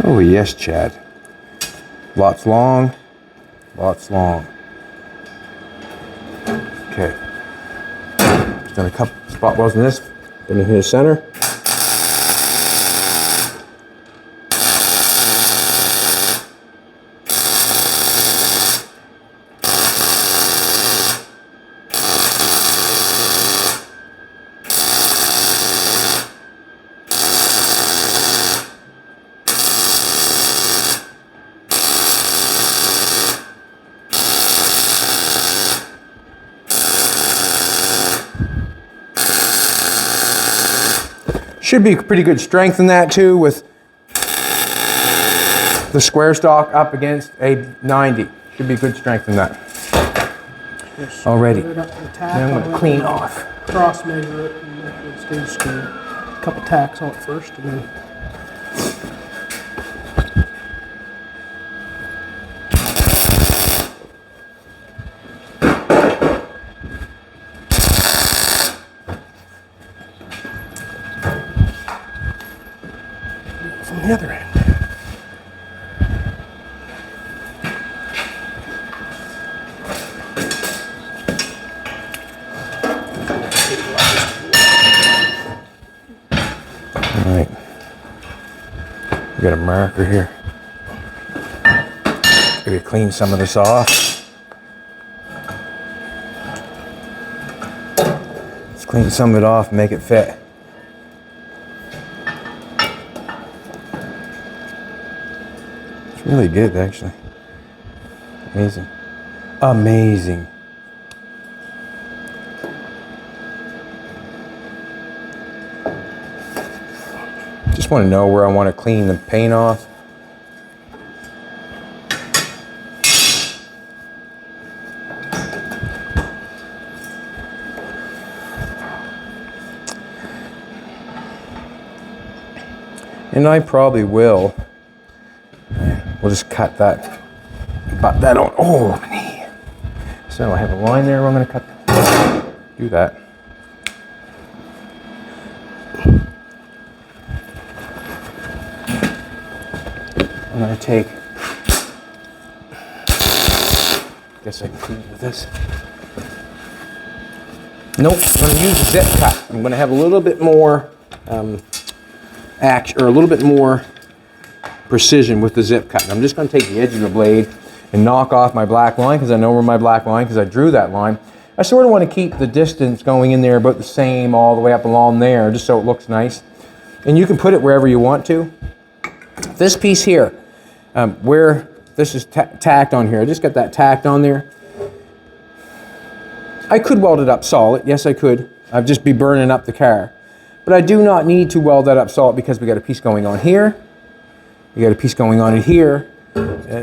Oh yes, Chad. Lots long, lots long. Okay, just done a couple spot welds in this, then in here the center. Should be pretty good strength in that too, with the square stock up against a 90. Should be good strength in that. Yes. Already. Put it up to the tack Now I'm on going to it, clean off. Cross measure it and make it stay square. A couple tacks on it first and then from the other end. All right. We got a marker here. Maybe clean some of this off. Let's clean some of it off and make it fit. It's really good, actually. Amazing. Amazing. Just want to know where I want to clean the paint off. And I probably will. We'll just cut that, butt that on. Oh, my knee. So I have a line there where I'm going to cut, do that. I'm going to take, guess I can clean it with this. Nope, I'm going to use a zip cut. I'm going to have a little bit more action, or a little bit more precision with the zip cut. And I'm just going to take the edge of the blade and knock off my black line, because I know where my black line, because I drew that line. I sort of want to keep the distance going in there about the same all the way up along there, just so it looks nice. And you can put it wherever you want to. This piece here, where this is tacked on here, I just got that tacked on there. I could weld it up solid, yes I could. I'd just be burning up the car. But I do not need to weld that up solid, because we got a piece going on here. We got a piece going on in here.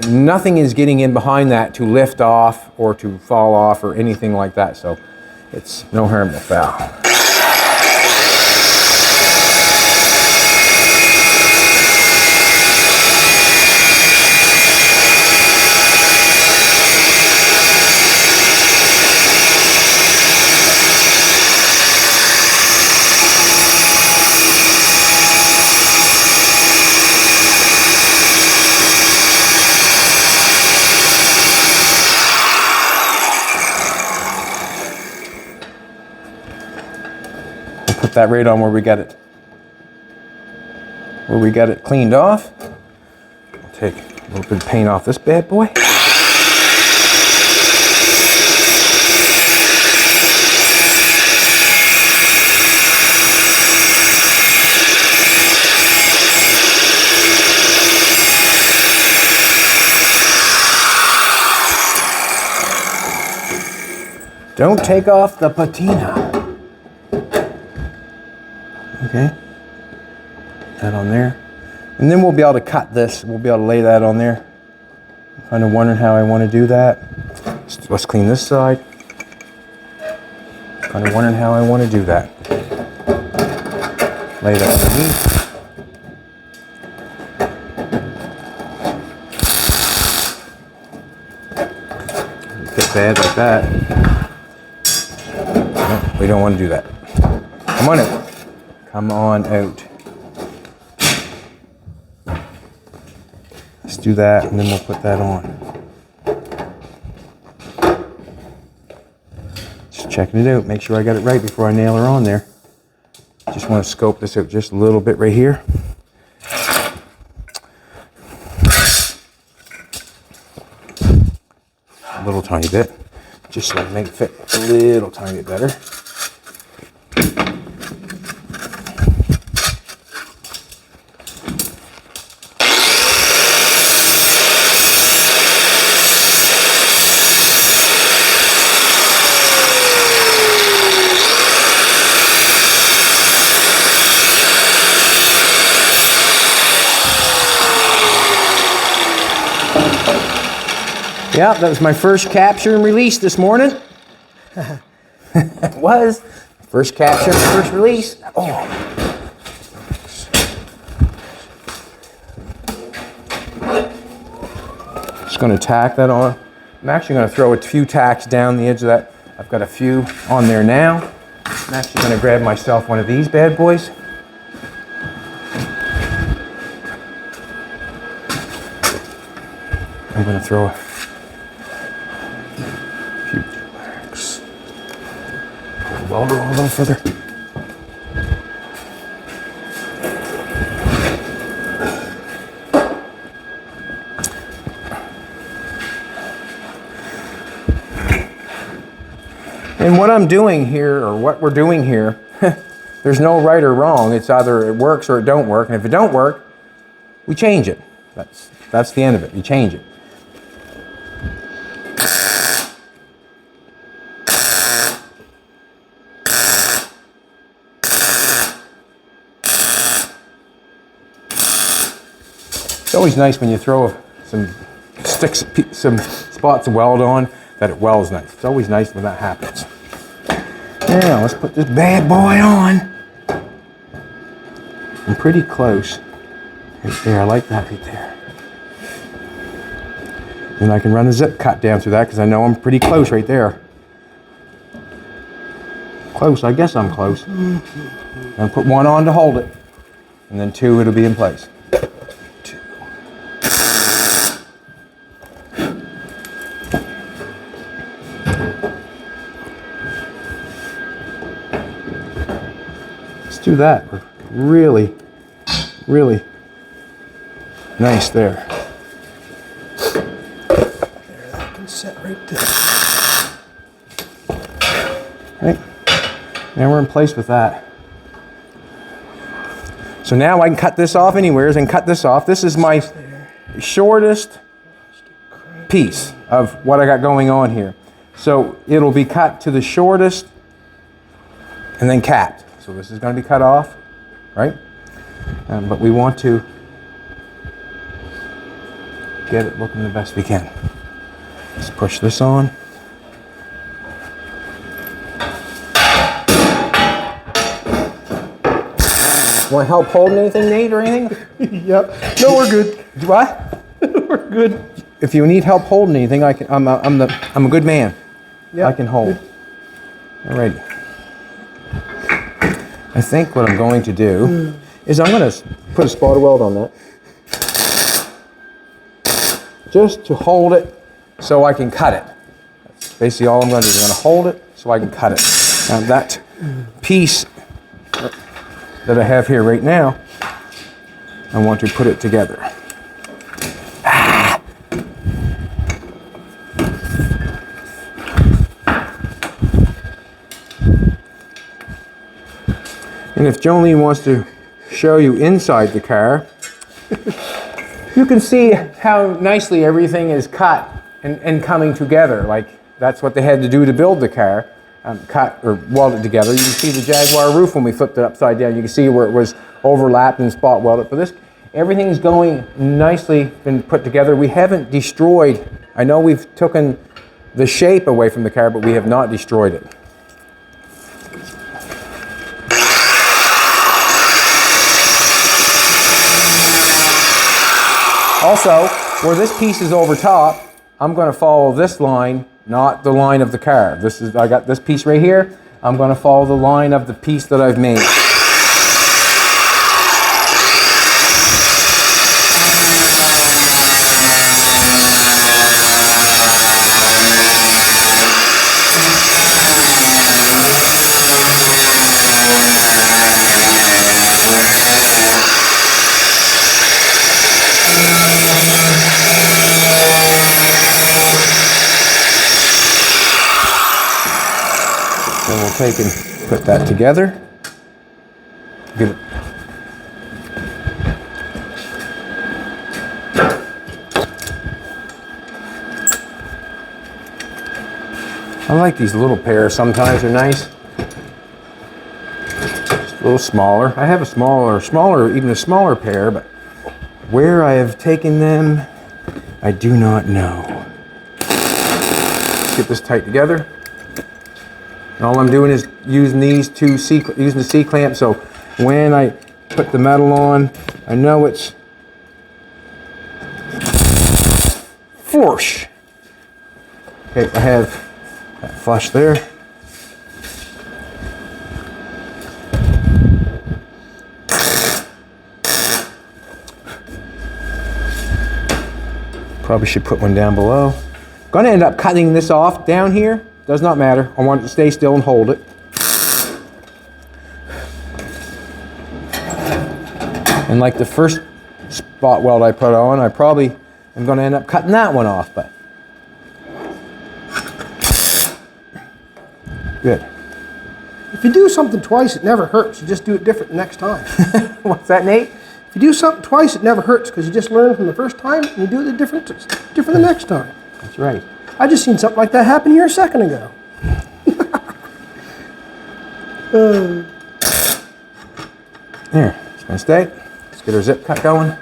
Nothing is getting in behind that to lift off or to fall off or anything like that. So it's no harm, no foul. Put that right on where we got it cleaned off. I'll take a little bit of paint off this bad boy. Don't take off the patina. Okay, that on there. And then we'll be able to cut this. We'll be able to lay that on there. I'm kind of wondering how I want to do that. Let's clean this side. Kind of wondering how I want to do that. Lay that underneath. Get bad like that. No, we don't want to do that. Come on in. Come on out. Let's do that, and then we'll put that on. Just checking it out. Make sure I got it right before I nail her on there. Just want to scope this out just a little bit right here. A little tiny bit. Just so I can make it fit a little tiny bit better. Yeah, that was my first capture and release this morning. It was. First capture and first release. Oh. Just going to tack that on. I'm actually going to throw a few tacks down the edge of that. I've got a few on there now. I'm actually going to grab myself one of these bad boys. I'm going to throw a few tacks. Pull the welder a little further. And what I'm doing here, or what we're doing here, there's no right or wrong. It's either it works or it don't work. And if it don't work, we change it. That's the end of it. We change it. It's always nice when you throw some sticks, some spots of weld on, that it welds nice. It's always nice when that happens. Now let's put this bad boy on. I'm pretty close. Right there, I like that right there. Then I can run a zip cut down through that because I know I'm pretty close right there. Close, I guess I'm close. I'll put one on to hold it, and then two, it'll be in place. Two. Let's do that. Really, really nice there. There, that can set right there. Right. Now we're in place with that. So now I can cut this off anywheres and cut this off. This is my shortest piece of what I got going on here. So it'll be cut to the shortest and then capped. So this is going to be cut off, right? But we want to get it looking the best we can. Let's push this on. Want help holding anything, Nate, or anything? Yep. No, we're good. What? We're good. If you need help holding anything, I can. I'm a good man. Yep. I can hold. Alrighty. I think what I'm going to do is I'm going to put a spotter weld on that, just to hold it so I can cut it. That's basically all I'm going to do. I'm going to hold it so I can cut it. Now that piece that I have here right now, I want to put it together. And if Jolene wants to show you inside the car, you can see how nicely everything is cut and coming together. Like that's what they had to do to build the car. Cut or weld it together. You can see the Jaguar roof when we flipped it upside down. You can see where it was overlapped and spot welded. For this, everything's going nicely, been put together. We haven't destroyed. I know we've taken the shape away from the car, but we have not destroyed it. Also, where this piece is over top, I'm going to follow this line, not the line of the car. I got this piece right here. I'm going to follow the line of the piece that I've made. Then we'll take and put that together. Give it. I like these little pairs. Sometimes they're nice. Just a little smaller. I have a even a smaller pair, but where I have taken them, I do not know. Let's get this tight together. And all I'm doing is using these two using the C-clamp, so when I put the metal on, I know it's force. Okay, I have that flush there. Probably should put one down below. Going to end up cutting this off down here. Does not matter. I want it to stay still and hold it. And like the first spot weld I put on, I probably am going to end up cutting that one off, but good. If you do something twice, it never hurts. You just do it different the next time. What's that, Nate? If you do something twice, it never hurts because you just learn from the first time and you do it different the next time. That's right. I just seen something like that happen here a second ago. There, it's going to stay. Let's get our zip cut going.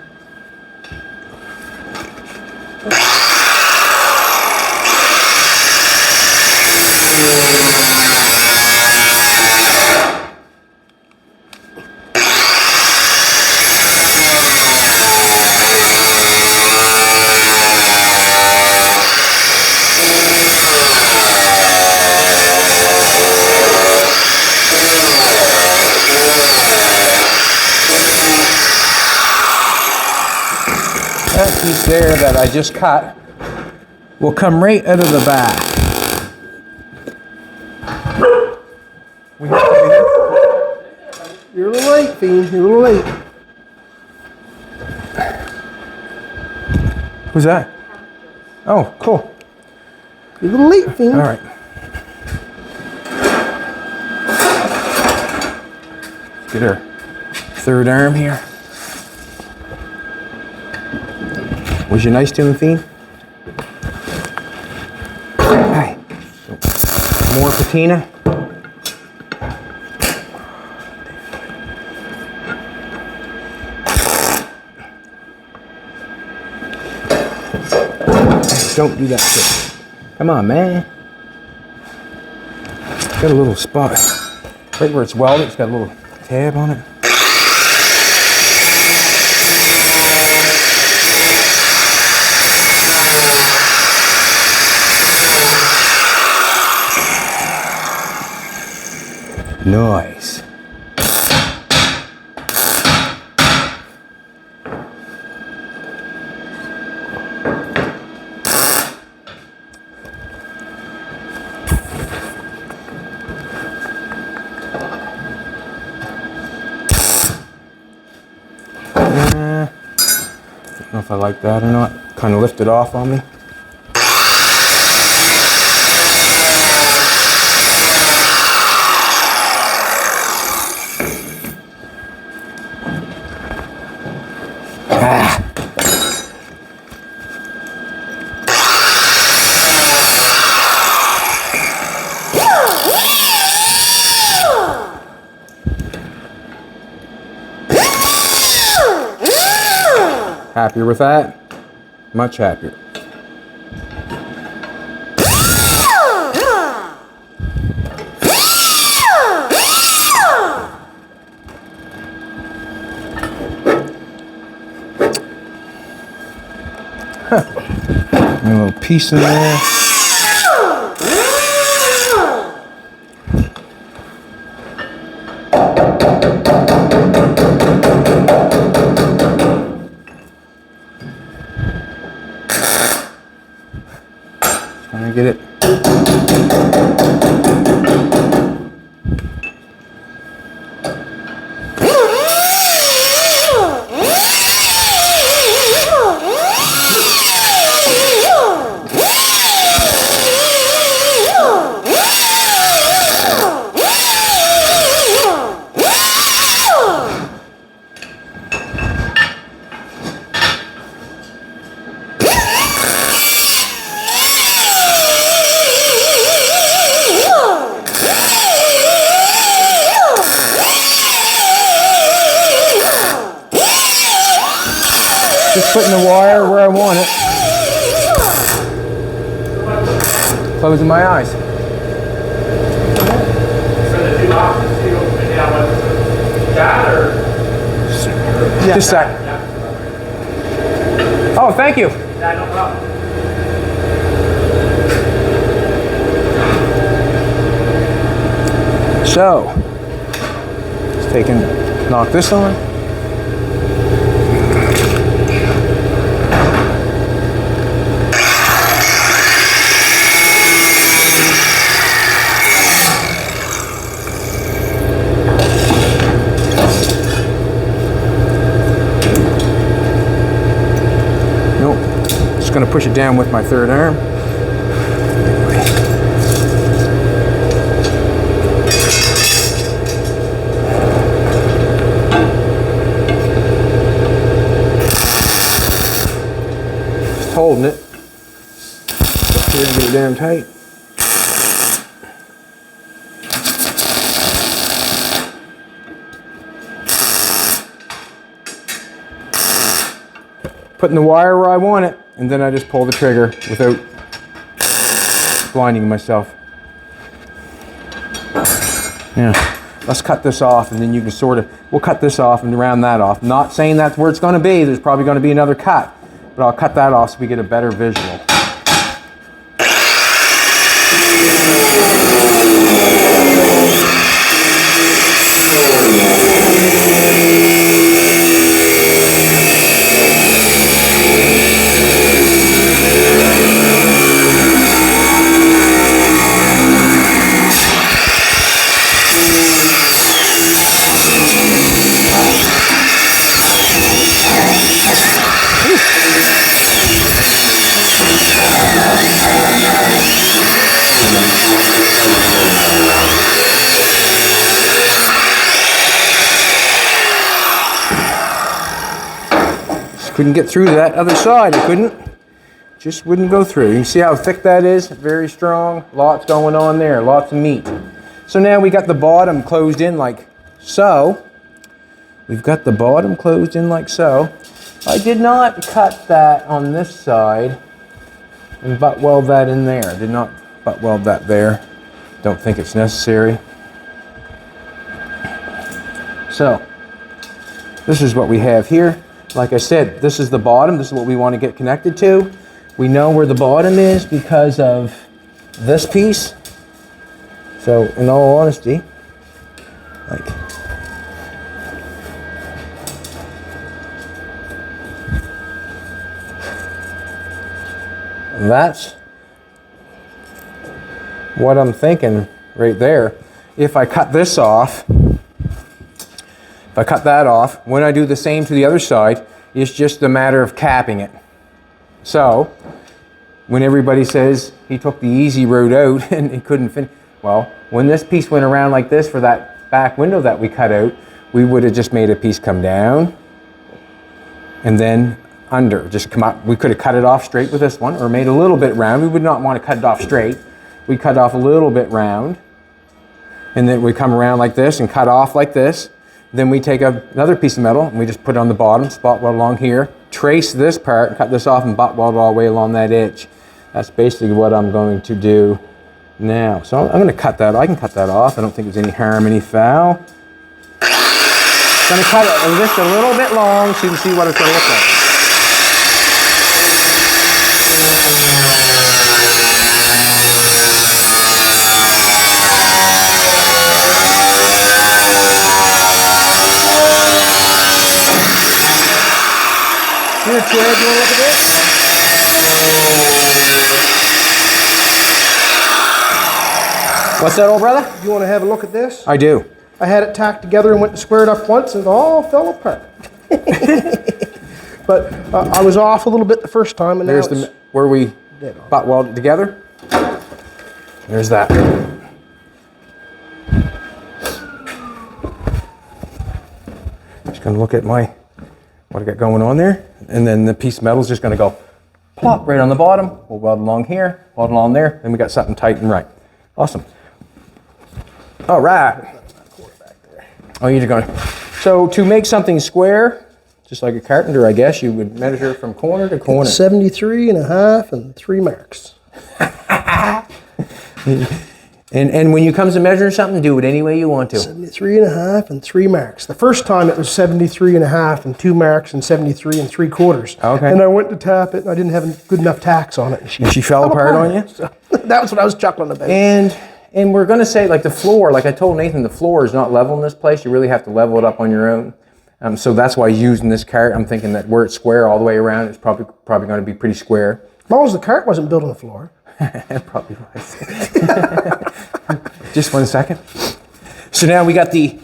piece there that I just cut will come right out of the back. We have to be You're a little late, Fiend. You're a little late. Who's that? Oh, cool. You're a little late, Fiend. All right. Let's get our third arm here. Was you nice to him, Fiend? Hi. More patina. Don't do that shit. Come on, man. Got a little spot. Right where it's welded, it's got a little tab on it. Nice. Don't know if I like that or not. Kind of lifted off on me. Happier with that? Much happier. Huh. A little piece in there. Trying to get it. Just putting the wire where I want it. Closing my eyes. For the two options, you open it down with that or? Just a sec. Oh, thank you. Yeah, no problem. So, let's knock this on. Just going to push it down with my third arm. Just holding it. Up here and get it down tight. Putting the wire where I want it, and then I just pull the trigger without blinding myself. Yeah, let's cut this off, and then you can we'll cut this off and round that off. Not saying that's where it's going to be, there's probably going to be another cut, but I'll cut that off so we get a better visual. couldn't get through to that other side. I couldn't. Just wouldn't go through. You can see how thick that is? Very strong. Lots going on there. Lots of meat. So now we got the bottom closed in like so. We've got the bottom closed in like so. I did not cut that on this side and butt weld that in there. I did not butt weld that there. Don't think it's necessary. So, this is what we have here. Like I said, this is the bottom. This is what we want to get connected to. We know where the bottom is because of this piece. So, in all honesty, like, that's what I'm thinking right there. If I cut this off, if I cut that off, when I do the same to the other side, it's just a matter of capping it. So, when everybody says he took the easy road out and he couldn't finish, well, when this piece went around like this for that back window that we cut out, we would have just made a piece come down and then under, just come up. We could have cut it off straight with this one or made a little bit round. We would not want to cut it off straight. We cut off a little bit round and then we come around like this and cut off like this. Then we take another piece of metal and we just put it on the bottom, spot weld along here, trace this part, cut this off and butt weld all the way along that edge. That's basically what I'm going to do now. So I'm going to cut that. I can cut that off. I don't think there's any harm, any foul. I'm going to cut it just a little bit long so you can see what it's going to look like. Here, Chad, you want to look at this? What's that, old brother? You want to have a look at this? I do. I had it tacked together and went to square it up once and it all fell apart. But I was off a little bit the first time, and There's now the where we butt welded together. There's that. Just gonna look at what I got going on there, and then the piece of metal is just gonna go plop right on the bottom. We'll weld along here, weld along there, then we got something tight and right. Awesome. All right. Oh, you're going. So to make something square, just like a carpenter, I guess you would measure from corner to corner. 73 and a half and 3 marks. And when you come to measuring something, do it any way you want to. 73 and a half and 3 marks. The first time it was 73 and a half and 2 marks and 73 and 3/4. Okay. And I went to tap it and I didn't have good enough tacks on it. And she fell apart on you? So, that was what I was chuckling about. And we're going to say, like the floor, like I told Nathan, the floor is not level in this place. You really have to level it up on your own. So that's why using this cart, I'm thinking that where it's square all the way around, it's probably going to be pretty square. As long as the cart wasn't built on the floor. It probably was. Just 1 second. So now we got the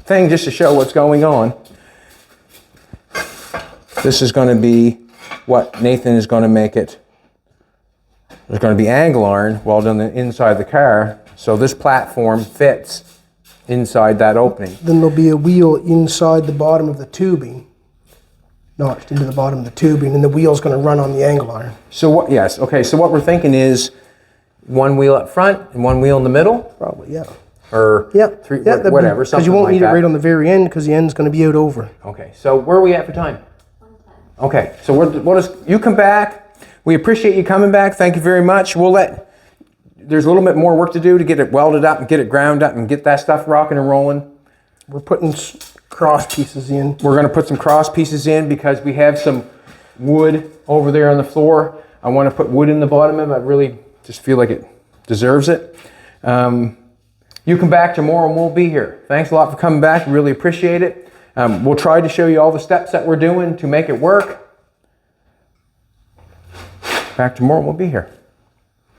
thing just to show what's going on. This is going to be what Nathan is going to make it. There's going to be angle iron welded on the inside of the car, so this platform fits inside that opening. Then there'll be a wheel inside the bottom of the tubing, notched into the bottom of the tubing, and the wheel's going to run on the angle iron. So what? Yes. Okay. So what we're thinking is 1 wheel up front and 1 wheel in the middle, Probably, yeah. or Yeah, three, yeah, whatever. Because you won't like need that. it right on the very end because the end's going to be out over. Okay. So where are we at for time? Okay. So we'll just you come back. We appreciate you coming back. Thank you very much. There's a little bit more work to do to get it welded up and get it ground up and get that stuff rocking and rolling. We're putting cross pieces in. We're going to put some cross pieces in because we have some wood over there on the floor. I want to put wood in the bottom of it. I really just feel like it deserves it. You come back tomorrow and we'll be here. Thanks a lot for coming back. Really appreciate it. We'll try to show you all the steps that we're doing to make it work. Back tomorrow and we'll be here.